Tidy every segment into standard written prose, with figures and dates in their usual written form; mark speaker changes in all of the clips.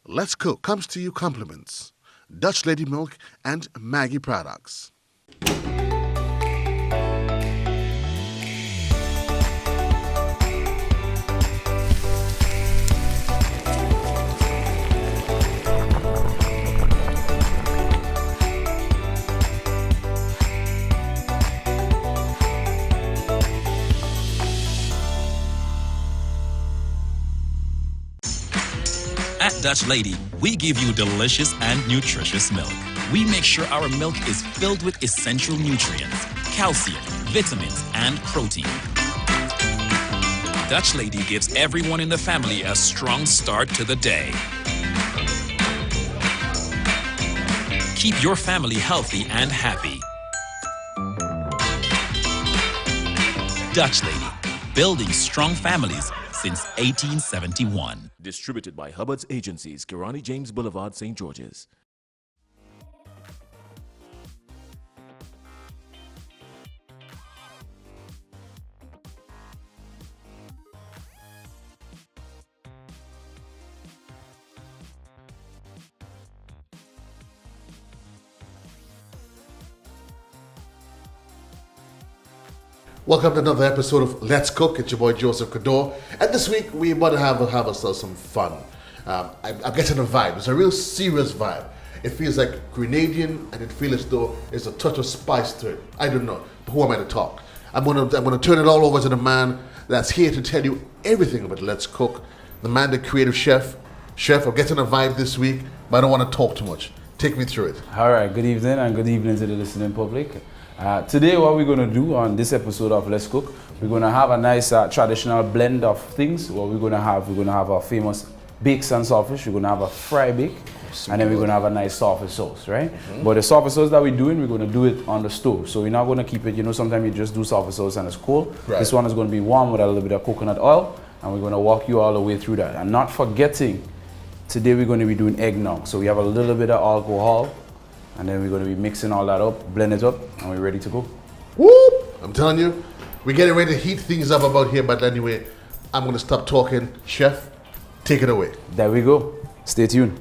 Speaker 1: Let's Cook comes to you compliments Dutch Lady Milk and Maggie products.
Speaker 2: At Dutch Lady, we give you delicious and nutritious milk. We make sure our milk is filled with essential nutrients, calcium, vitamins, and protein. Dutch Lady gives everyone in the family a strong start to the day. Keep your family healthy and happy. Dutch Lady, building strong families since 1871.
Speaker 3: Distributed by Hubbard's Agencies, Kirani James Boulevard, St. George's.
Speaker 1: Welcome to another episode of Let's Cook. It's your boy Joseph Cador. And this week we're about to have ourselves some fun. I'm getting a vibe. It's a real serious vibe. It feels like Grenadian and it feels as though there's a touch of spice to it. I don't know. But who am I to talk? I'm gonna turn it all over to the man that's here to tell you everything about Let's Cook. The man, the creative chef. Chef, I'm getting a vibe this week, but I don't want to talk too much. Take me through it.
Speaker 4: All right, good evening and good evening to the listening public. Today what we're going to do on this episode of Let's Cook, we're going to have a nice traditional blend of things. What we're going to have our famous bakes and saltfish, we're going to have a fry bake, and then we're going to have a nice saltfish sauce, right? But the saltfish sauce that we're doing, we're going to do it on the stove. So we're not going to keep it, sometimes you just do saltfish sauce and it's cold. Right. This one is going to be warm with a little bit of coconut oil, and we're going to walk you all the way through that. And not forgetting, today we're going to be doing eggnog. So we have a little bit of alcohol, and then we're going to be mixing all that up, blend it up, and we're ready to go.
Speaker 1: Whoop! I'm telling you, we're getting ready to heat things up about here, but anyway, I'm going to stop talking. Chef, take it away.
Speaker 4: There we go. Stay tuned.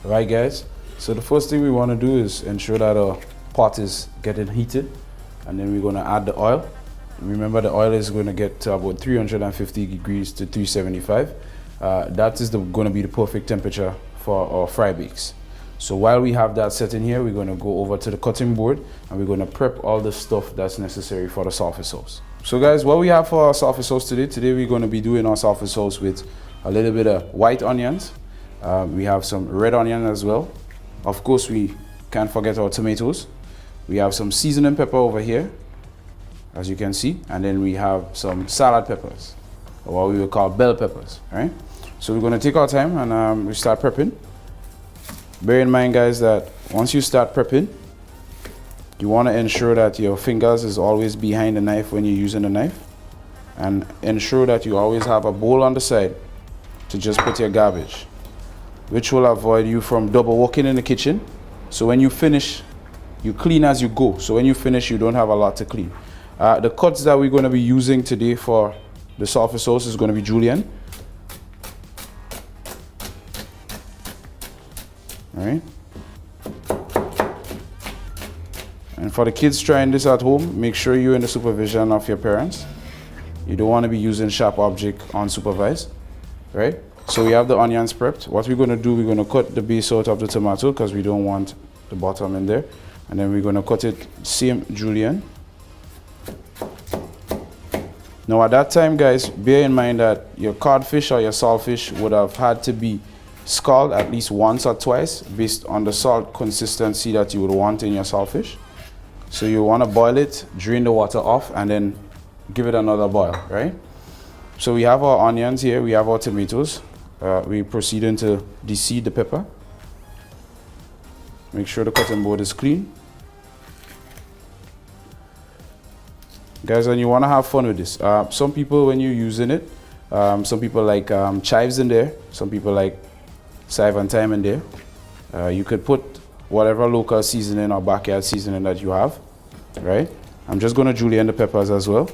Speaker 4: All right, guys. So the first thing we want to do is ensure that our pot is getting heated, and then we're going to add the oil. Remember, the oil is going to get to about 350 degrees to 375. That is going to be the perfect temperature for our fry bakes. So while we have that set in here, we're going to go over to the cutting board and we're going to prep all the stuff that's necessary for the saltfish sauce. So guys, what we have for our saltfish sauce today we're going to be doing our saltfish sauce with a little bit of white onions. We have some red onion as well. Of course, we can't forget our tomatoes. We have some seasoning pepper over here, as you can see, and then we have some salad peppers, or what we would call bell peppers, right? So we're going to take our time and we start prepping. Bear in mind, guys, that once you start prepping, you want to ensure that your fingers is always behind the knife when you're using the knife, and ensure that you always have a bowl on the side to just put your garbage, which will avoid you from double working in the kitchen. So when you finish, you clean as you go. So when you finish, you don't have a lot to clean. The cuts that we're going to be using today for the saltfish sauce is going to be julienne. All right. And for the kids trying this at home, make sure you're in the supervision of your parents. You don't want to be using sharp object unsupervised, right? So we have the onions prepped. What we're going to do, we're going to cut the base out of the tomato because we don't want the bottom in there. And then we're going to cut it same julienne. Now at that time, guys, bear in mind that your codfish or your saltfish would have had to be scalded at least once or twice based on the salt consistency that you would want in your saltfish. So you want to boil it, drain the water off, and then give it another boil, right? So we have our onions here, we have our tomatoes. We proceeding to de-seed the pepper. Make sure the cutting board is clean. Guys, and you want to have fun with this. Some people, when you're using it, Some people like chives in there. Some people like chive and thyme in there. You could put whatever local seasoning or backyard seasoning that you have, right? I'm just gonna julienne the peppers as well.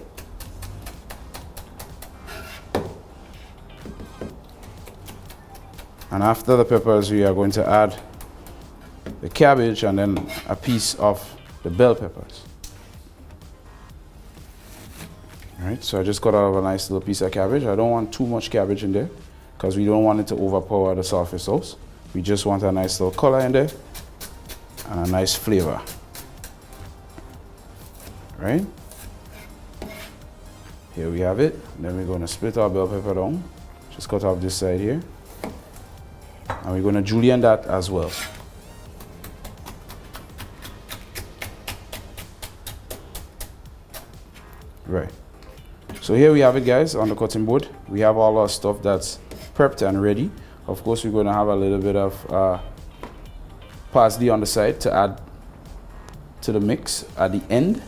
Speaker 4: And after the peppers, we are going to add the cabbage and then a piece of the bell peppers. All right, so I just cut out of a nice little piece of cabbage. I don't want too much cabbage in there because we don't want it to overpower the saltfish sauce. We just want a nice little color in there and a nice flavor. Right? Here we have it. Then we're going to split our bell pepper down. Just cut off this side here. And we're going to julienne that as well. Right. So here we have it, guys, on the cutting board. We have all our stuff that's prepped and ready. Of course, we're going to have a little bit of parsley on the side to add to the mix at the end.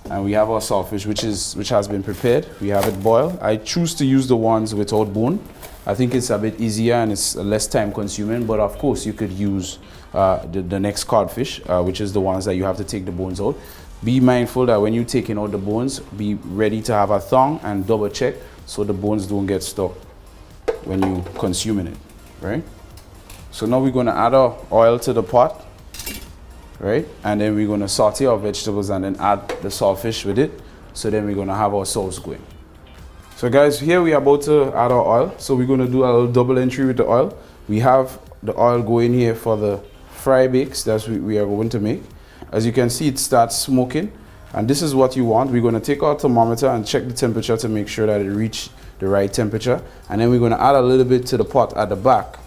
Speaker 4: And we have our saltfish, which has been prepared. We have it boiled. I choose to use the ones without bone. I think it's a bit easier and it's less time consuming, but of course you could use the next codfish, which is the ones that you have to take the bones out. Be mindful that when you're taking out the bones, be ready to have a thong and double check so the bones don't get stuck when you're consuming it, right? So now we're gonna add our oil to the pot, right? And then we're gonna saute our vegetables and then add the saltfish with it. So then we're gonna have our sauce going. So guys, here we are about to add our oil. So we're gonna do a little double entry with the oil. We have the oil going here for the fry bakes that we are going to make. As you can see, it starts smoking. And this is what you want. We're gonna take our thermometer and check the temperature to make sure that it reached the right temperature. And then we're gonna add a little bit to the pot at the back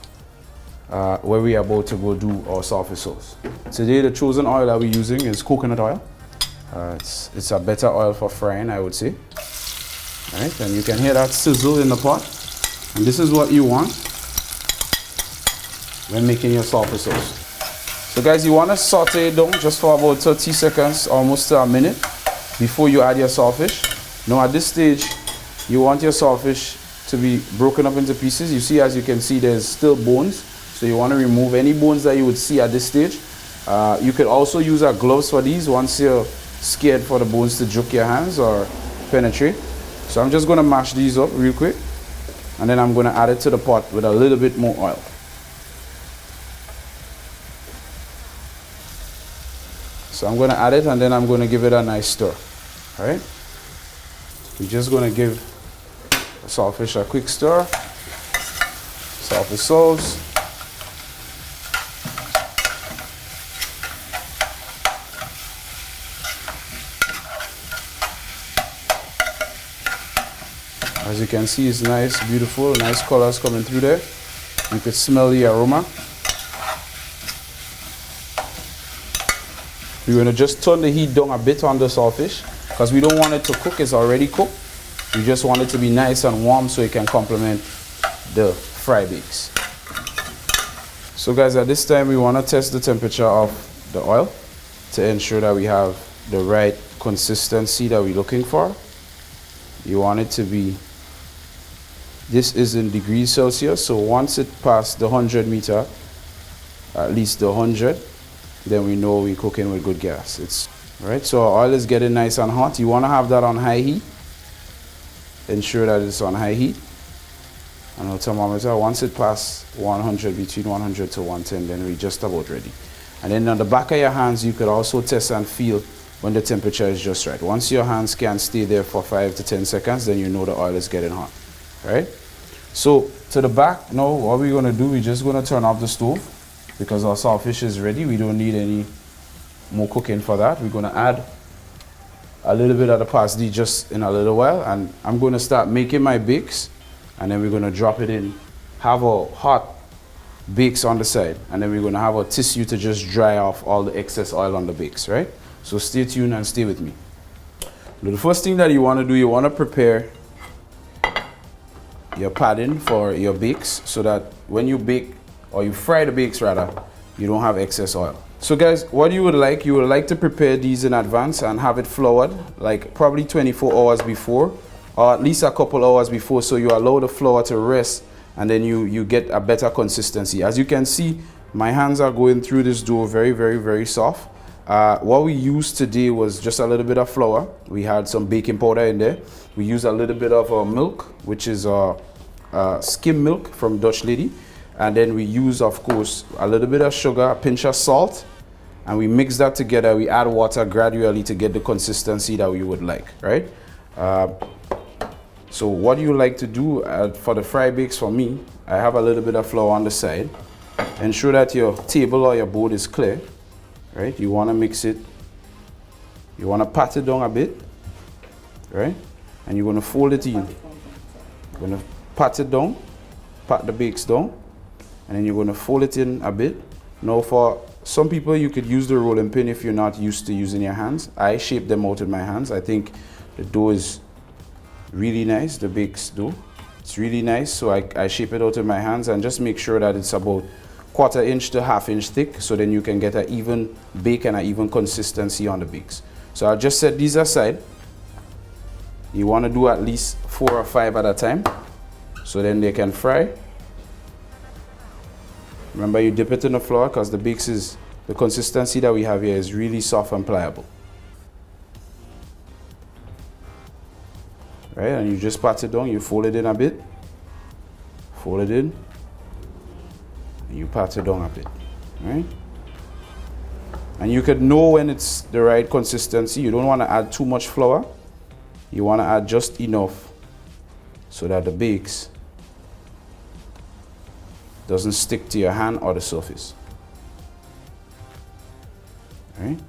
Speaker 4: where we are about to go do our saltfish sauce. Today, the chosen oil that we're using is coconut oil. It's a better oil for frying, I would say. All right, and you can hear that sizzle in the pot. And this is what you want when making your saltfish sauce. So guys, you want to saute it down just for about 30 seconds, almost to a minute, before you add your saltfish. Now at this stage, you want your saltfish to be broken up into pieces. You see, as you can see, there's still bones. So you want to remove any bones that you would see at this stage. You could also use our gloves for these once you're scared for the bones to juke your hands or penetrate. So I'm just going to mash these up real quick, and then I'm going to add it to the pot with a little bit more oil. So I'm going to add it, and then I'm going to give it a nice stir. All right? We're just going to give the saltfish a quick stir. Saltfish sauce. As you can see, it's nice, beautiful, nice colors coming through there. You could smell the aroma. We're going to just turn the heat down a bit on the saltfish because we don't want it to cook. It's already cooked. We just want it to be nice and warm so it can complement the fry bakes. So guys, at this time we want to test the temperature of the oil to ensure that we have the right consistency that we're looking for. You want it to be, this is in degrees Celsius, so once it passes the 100 meter, at least the 100, then we know we're cooking with good gas. It's right. So our oil is getting nice and hot. You want to have that on high heat. Ensure that it's on high heat. And our thermometer, once it passes 100, between 100 to 110, then we're just about ready. And then on the back of your hands, you could also test and feel when the temperature is just right. Once your hands can stay there for 5 to 10 seconds, then you know the oil is getting hot, right? So to the back, now what we're gonna do, we're just gonna turn off the stove because our saltfish is ready. We don't need any more cooking for that. We're gonna add a little bit of the parsley just in a little while, and I'm gonna start making my bakes, and then we're gonna drop it in, have our hot bakes on the side, and then we're gonna have a tissue to just dry off all the excess oil on the bakes, right? So stay tuned and stay with me. Now, the first thing that you want to do, you want to prepare your padding for your bakes so that when you bake, or you fry the bakes rather, you don't have excess oil. So guys, what you would like to prepare these in advance and have it floured, like probably 24 hours before or at least a couple hours before, so you allow the flour to rest, and then you get a better consistency. As you can see, my hands are going through this dough very, very, very soft. What we used today was just a little bit of flour. We had some baking powder in there. We used a little bit of milk, which is skim milk from Dutch Lady. And then we use, of course, a little bit of sugar, a pinch of salt, and we mix that together. We add water gradually to get the consistency that we would like, right? So what you like to do for the fry bakes, for me, I have a little bit of flour on the side. Ensure that your table or your board is clear, right? You want to mix it. You want to pat it down a bit, right? And you're going to fold it in. You're going to pat it down, pat the bakes down, and then you're going to fold it in a bit. Now for some people, you could use the rolling pin if you're not used to using your hands. I shape them out with my hands. I think the dough is really nice, the bakes dough. It's really nice, so I shape it out with my hands and just make sure that it's about 1/4 inch to 1/2 inch thick, so then you can get an even bake and an even consistency on the bakes. So I'll just set these aside. You want to do at least 4 or 5 at a time, so then they can fry. Remember, you dip it in the flour because the consistency that we have here is really soft and pliable. Right, and you just pat it down, you fold it in a bit, fold it in, and you pat it down a bit, right? And you could know when it's the right consistency. You don't want to add too much flour. You want to add just enough so that the bakes doesn't stick to your hand or the surface. Right?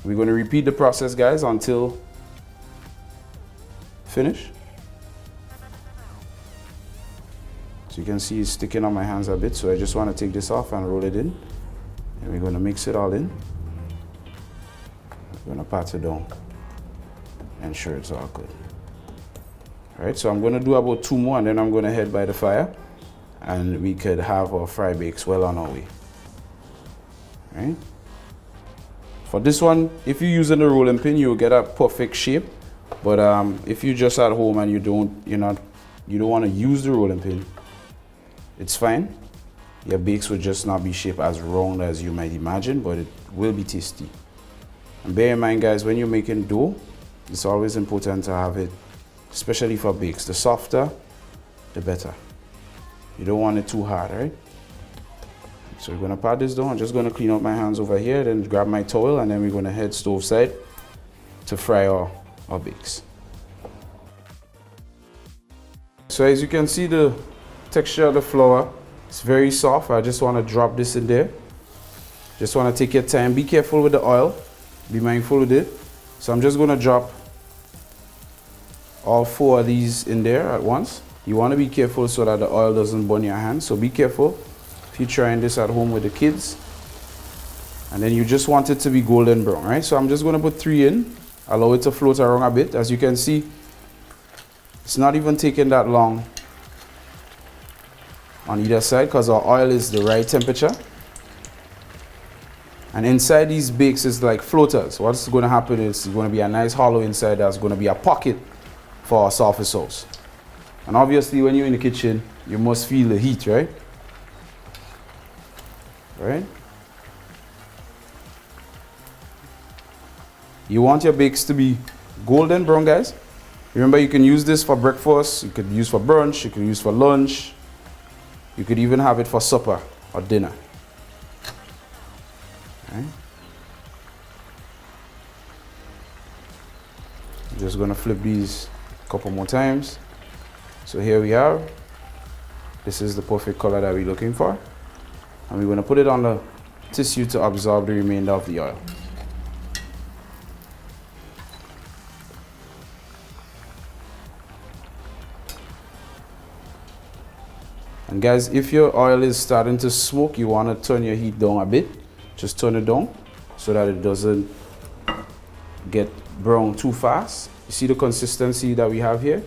Speaker 4: We're going to repeat the process, guys, until finish. So you can see it's sticking on my hands a bit, so I just want to take this off and roll it in. And we're going to mix it all in. We're going to pat it down. Ensure it's all good. Alright, so I'm going to do about 2 more and then I'm going to head by the fire and we could have our fry bakes well on our way. Alright. For this one, if you're using the rolling pin, you'll get a perfect shape. But if you're just at home and you don't want to use the rolling pin, it's fine. Your bakes will just not be shaped as round as you might imagine, but it will be tasty. And bear in mind, guys, when you're making dough, it's always important to have it, especially for bakes. The softer, the better. You don't want it too hard, right? So we're gonna pat this down. I'm just gonna clean up my hands over here, then grab my towel, and then we're gonna head stove side to fry our bakes. So as you can see, the texture of the flour is very soft. I just wanna drop this in there. Just wanna take your time. Be careful with the oil. Be mindful with it. So I'm just gonna drop all 4 of these in there at once. You wanna be careful so that the oil doesn't burn your hands. So be careful if you're trying this at home with the kids. And then you just want it to be golden brown, right? So I'm just gonna put 3 in, allow it to float around a bit. As you can see, it's not even taking that long on either side because our oil is the right temperature. And inside these bakes is like floaters. What's gonna happen is it's gonna be a nice hollow inside. There's gonna be a pocket for our salsa sauce. And obviously when you're in the kitchen, you must feel the heat, right? Right? You want your bakes to be golden brown, guys. Remember, you can use this for breakfast, you could use for brunch, you could use for lunch, you could even have it for supper or dinner. Okay. I'm just gonna flip these a couple more times. So here we are. This is the perfect color that we're looking for. And we're gonna put it on the tissue to absorb the remainder of the oil. And guys, if your oil is starting to smoke, you want to turn your heat down a bit. Just turn it down so that it doesn't get brown too fast. You see the consistency that we have here?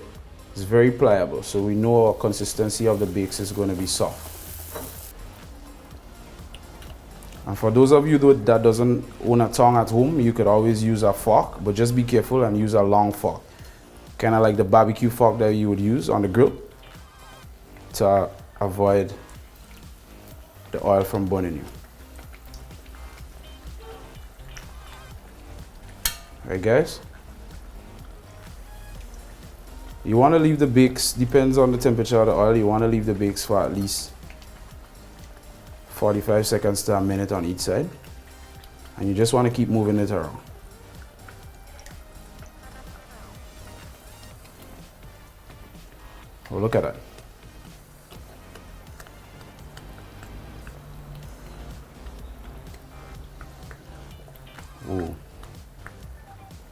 Speaker 4: It's very pliable, so we know our consistency of the bakes is going to be soft. And for those of you that doesn't own a tong at home, you could always use a fork, but just be careful and use a long fork. Kind of like the barbecue fork that you would use on the grill to avoid the oil from burning you. Right, guys? You want to leave the bakes, depends on the temperature of the oil, you want to leave the bakes for at least 45 seconds to a minute on each side. And you just want to keep moving it around. Oh, look at that. Ooh.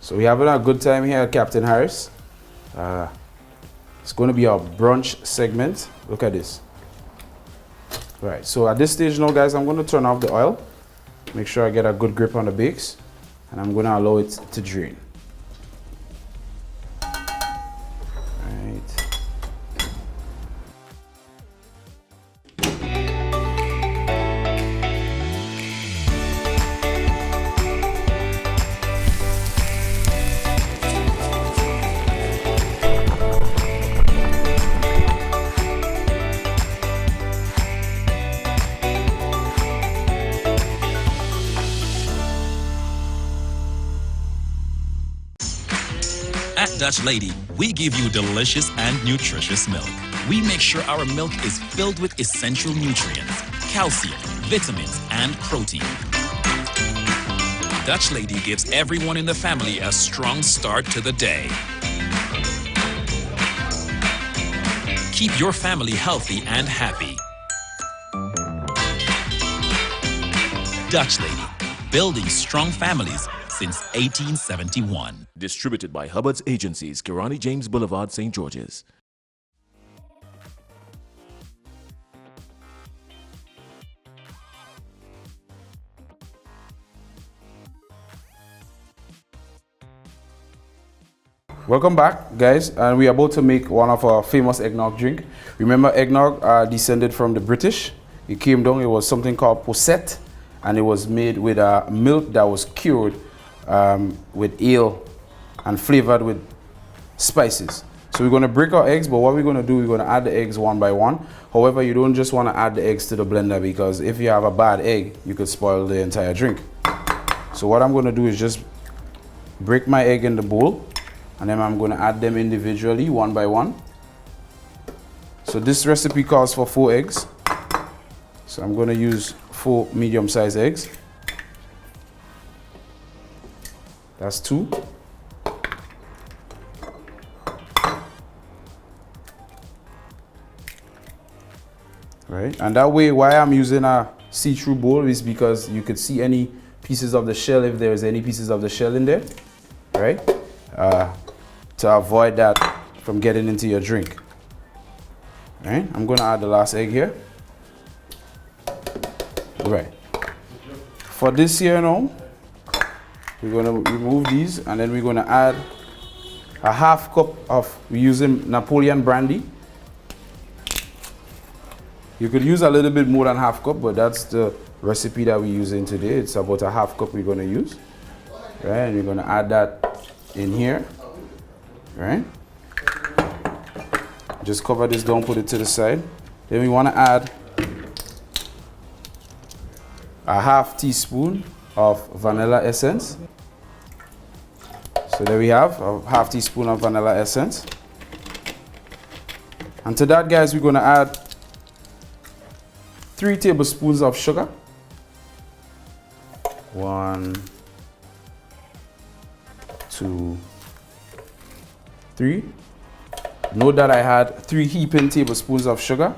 Speaker 4: So we're having a good time here at Captain Harris. It's going to be our brunch segment. Look at this. Right, so at this stage now, guys, I'm going to turn off the oil. Make sure I get a good grip on the bakes. And I'm going to allow it to drain. Right.
Speaker 2: At Dutch Lady, we give you delicious and nutritious milk. We make sure our milk is filled with essential nutrients, calcium, vitamins, and protein. Dutch Lady gives everyone in the family a strong start to the day. Keep your family healthy and happy. Dutch Lady, building strong families since 1871.
Speaker 3: Distributed by Hubbard's Agencies, Kirani James Boulevard, St. George's.
Speaker 4: Welcome back, guys, and we are about to make one of our famous eggnog drink. Remember, eggnog descended from the British. It came down, it was something called posset, and it was made with milk that was cured with ale and flavored with spices. So we're going to break our eggs, but what we're going to do, we're going to add the eggs one by one. However, you don't just want to add the eggs to the blender, because if you have a bad egg, you could spoil the entire drink. So what I'm going to do is just break my egg in the bowl, and then I'm going to add them individually, one by one. So this recipe calls for 4 eggs. So I'm going to use 4 medium-sized eggs. That's 2. Right, and that way, why I'm using a see-through bowl is because you could see any pieces of the shell, if there's any pieces of the shell in there, right? To avoid that from getting into your drink. Right, I'm gonna add the last egg here. Right. For this here now, we're gonna remove these, and then we're gonna add a half cup of, we're using Napoleon brandy. You could use a little bit more than half cup, but that's the recipe that we're using today. It's about a half cup we're gonna use. Right, and we're gonna add that in here. Right? Just cover this down, put it to the side. Then we wanna add a half teaspoon of vanilla essence. So there we have a half teaspoon of vanilla essence. And to that, guys, we're gonna add 3 tablespoons of sugar. 1, 2, 3. Note that I had 3 heaping tablespoons of sugar.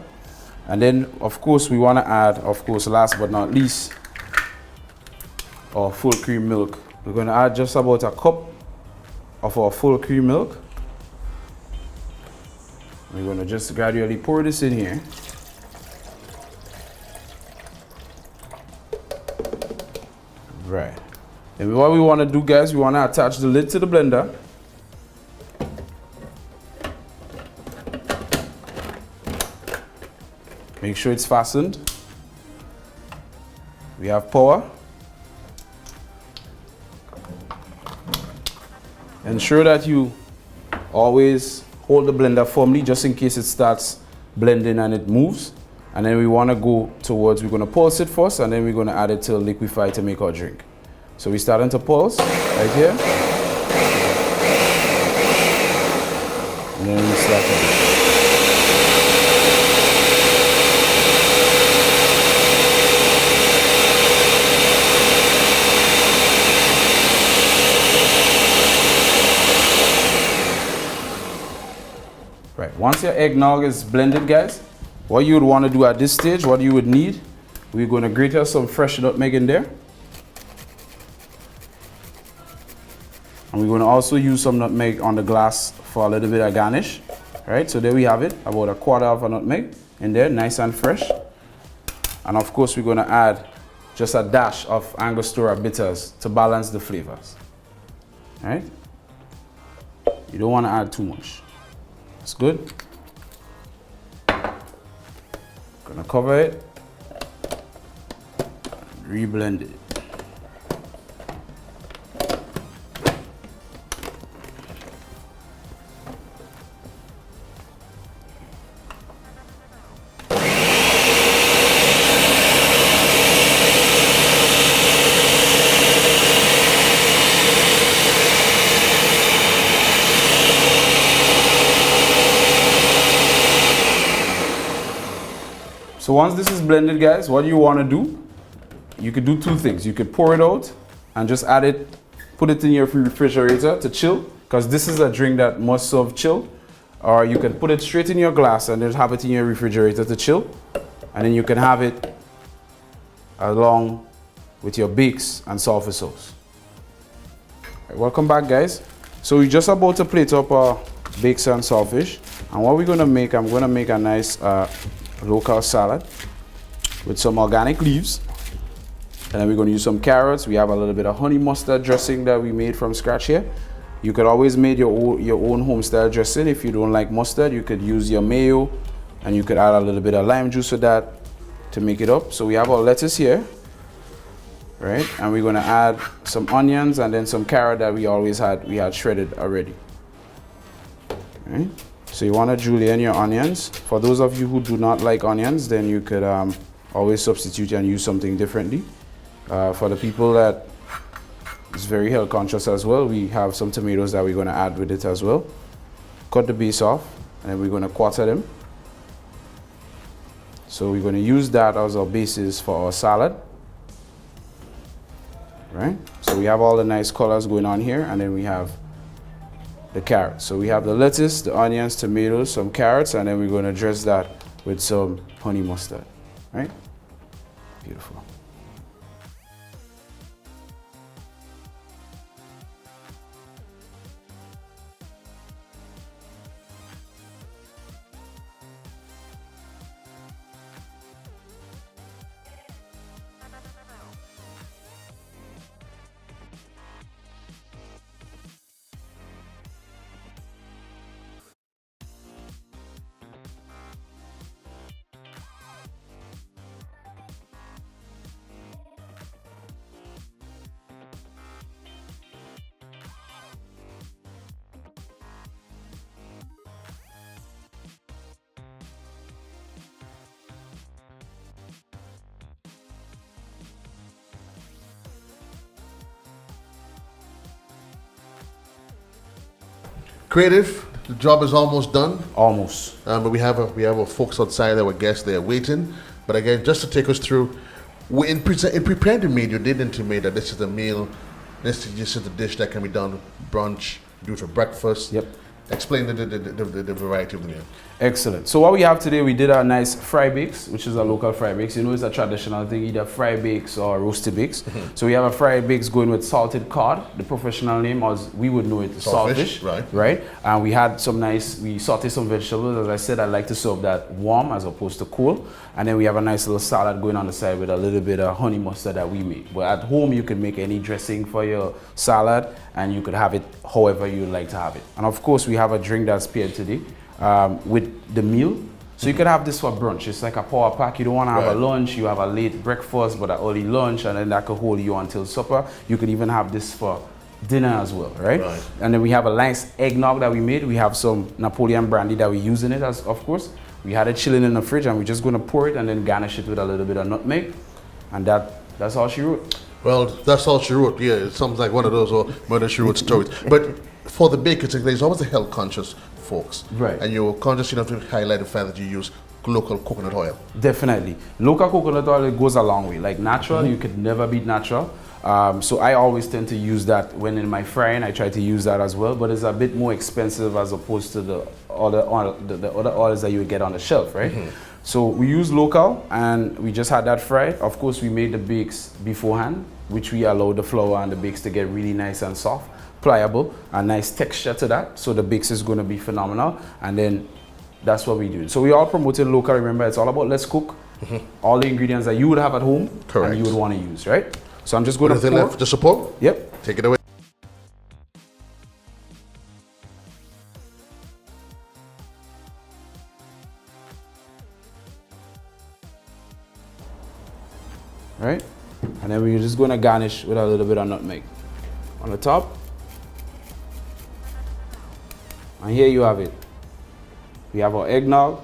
Speaker 4: And then, of course, we want to add, of course, last but not least, our full cream milk. We're going to add just about a cup of our full cream milk. We're going to just gradually pour this in here. Right. And what we want to do, guys, we want to attach the lid to the blender. Make sure it's fastened. We have power. Ensure that you always hold the blender firmly just in case it starts blending and it moves. And then we want to go towards, we're going to pulse it first and then we're going to add it to liquefy to make our drink. So we're starting to pulse right here. And then we start to Right. Once your eggnog is blended, guys, what you would want to do at this stage, what you would need, we're going to grate some fresh nutmeg in there. And we're going to also use some nutmeg on the glass for a little bit of garnish. Right, so there we have it, about a quarter of a nutmeg in there, nice and fresh. And of course, we're going to add just a dash of Angostura bitters to balance the flavors. Right? You don't want to add too much. That's good. Gonna cover it, reblend it. So once this is blended, guys, what you want to do, you could do two things. You could pour it out and just add it, put it in your refrigerator to chill, because this is a drink that must serve chilled. Or you can put it straight in your glass and just have it in your refrigerator to chill. And then you can have it along with your bakes and sulfur sauce. Right, welcome back, guys. So we're just about to plate up our bakes and saltfish. And what we're going to make, I'm going to make a nice local salad with some organic leaves, and then we're going to use some carrots. We have a little bit of honey mustard dressing that we made from scratch here. You could always make your own home style dressing. If you don't like mustard, you could use your mayo, and you could add a little bit of lime juice with that to make it up. So we have our lettuce here, right? And we're going to add some onions and then some carrot that we had shredded already. Right? So you want to julienne your onions. For those of you who do not like onions, then you could always substitute and use something differently. For the people that is very health conscious as well, we have some tomatoes that we're going to add with it as well. Cut the base off, and then we're going to quarter them. So we're going to use that as our basis for our salad. Right? So we have all the nice colors going on here, and then we have the carrots. So we have the lettuce, the onions, tomatoes, some carrots, and then we're going to dress that with some honey mustard. Right? Beautiful.
Speaker 1: Creative, the job is almost done.
Speaker 4: Almost.
Speaker 1: But we have our folks outside, our guests there waiting. But again, just to take us through, in preparing the meal, you did intimate that this is the meal, this is the dish that can be done brunch, do it for breakfast.
Speaker 4: Yep.
Speaker 1: Explain the variety of the meal.
Speaker 4: Excellent. So what we have today, we did a nice fry bakes, which is a local fry bakes. You know, it's a traditional thing, either fry bakes or roasted bakes. So we have a fry bakes going with salted cod. The professional name, as we would know it, saltfish. Right. And we had some nice, we sauteed some vegetables. As I said, I like to serve that warm as opposed to cold. And then we have a nice little salad going on the side with a little bit of honey mustard that we make. But at home, you can make any dressing for your salad, and you could have it however you like to have it. And of course, we have a drink that's paired today with the meal. So you could have this for brunch. It's like a power pack. You don't want to have a
Speaker 1: Right.
Speaker 4: lunch. You have a late breakfast, but an early lunch, and then that could hold you until supper. You could even have this for dinner as well, right?
Speaker 1: Right.
Speaker 4: And then we have a nice eggnog that we made. We have some Napoleon brandy that we use in it, as of course. We had it chilling in the fridge, and we're just going to pour it and then garnish it with a little bit of nutmeg, and that's all she wrote.
Speaker 1: Well, that's all she wrote. Yeah, it sounds like one of those murder she wrote stories. But for the bakers, there's always the health conscious folks.
Speaker 4: Right.
Speaker 1: And you're conscious enough to highlight the fact that you use local coconut oil.
Speaker 4: Definitely. Local coconut oil, it goes a long way. Like natural, you could never beat natural. So I always tend to use that when in my frying. I try to use that as well, but it's a bit more expensive as opposed to the other oils that you would get on the shelf, right? So we use local, and we just had that fried. Of course, we made the bakes beforehand, which we allowed the flour and the bakes to get really nice and soft, pliable, a nice texture to that. So the bakes is going to be phenomenal, and then that's what we do. So we all promoted local. Remember, it's all about let's cook. All the ingredients that you would have at home
Speaker 1: Correct.
Speaker 4: and you would want to use, right? So I'm just going to
Speaker 1: Anything
Speaker 4: pour.
Speaker 1: left to support?
Speaker 4: Yep.
Speaker 1: Take it away.
Speaker 4: Right? And then we're just going to garnish with a little bit of nutmeg on the top. And here you have it. We have our eggnog,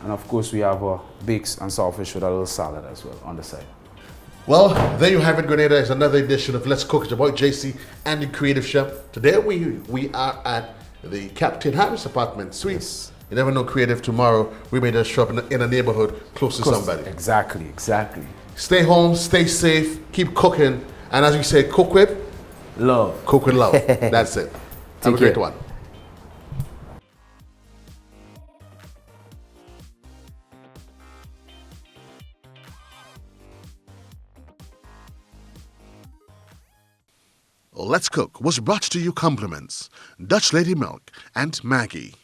Speaker 4: and of course we have our bakes and saltfish with a little salad as well on the side.
Speaker 1: Well, there you have it, Grenada. It's another edition of Let's Cook. It's your boy JC and the Creative Chef. Today we are at the Captain Harris apartment suites. You never know, creative. Tomorrow we may just show up in a neighborhood close to somebody.
Speaker 4: Exactly.
Speaker 1: Stay home, stay safe, keep cooking, and as we say, cook with
Speaker 4: Love.
Speaker 1: love. That's it. Have
Speaker 4: Take
Speaker 1: a great
Speaker 4: care.
Speaker 1: one. Let's Cook was brought to you compliments Dutch Lady Milk and Maggie.